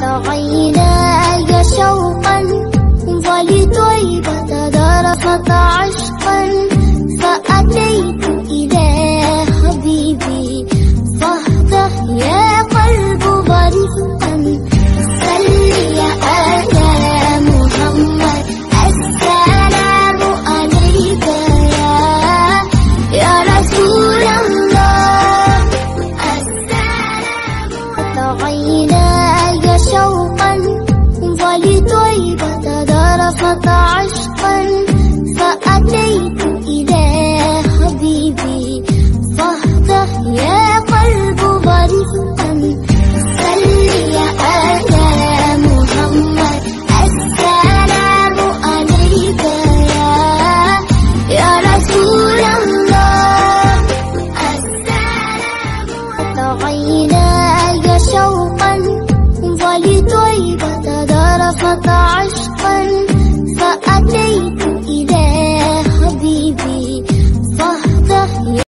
عيناي شوقا ولطيبة ذرفت عشقا فأتيت إلى حبيبي فاهدأ يا قلب ظريفا صل على محمد السلام عليك يا رسول الله السلام عيناي شوقا ولطيبة ذرفت عشقا فأتيت إلى حبيبي فاهدأ يا قلب ظريفا صل على محمد السلام عليك يا رسول الله السلام عيناي شوقا ولطيبة ذرفت عشقا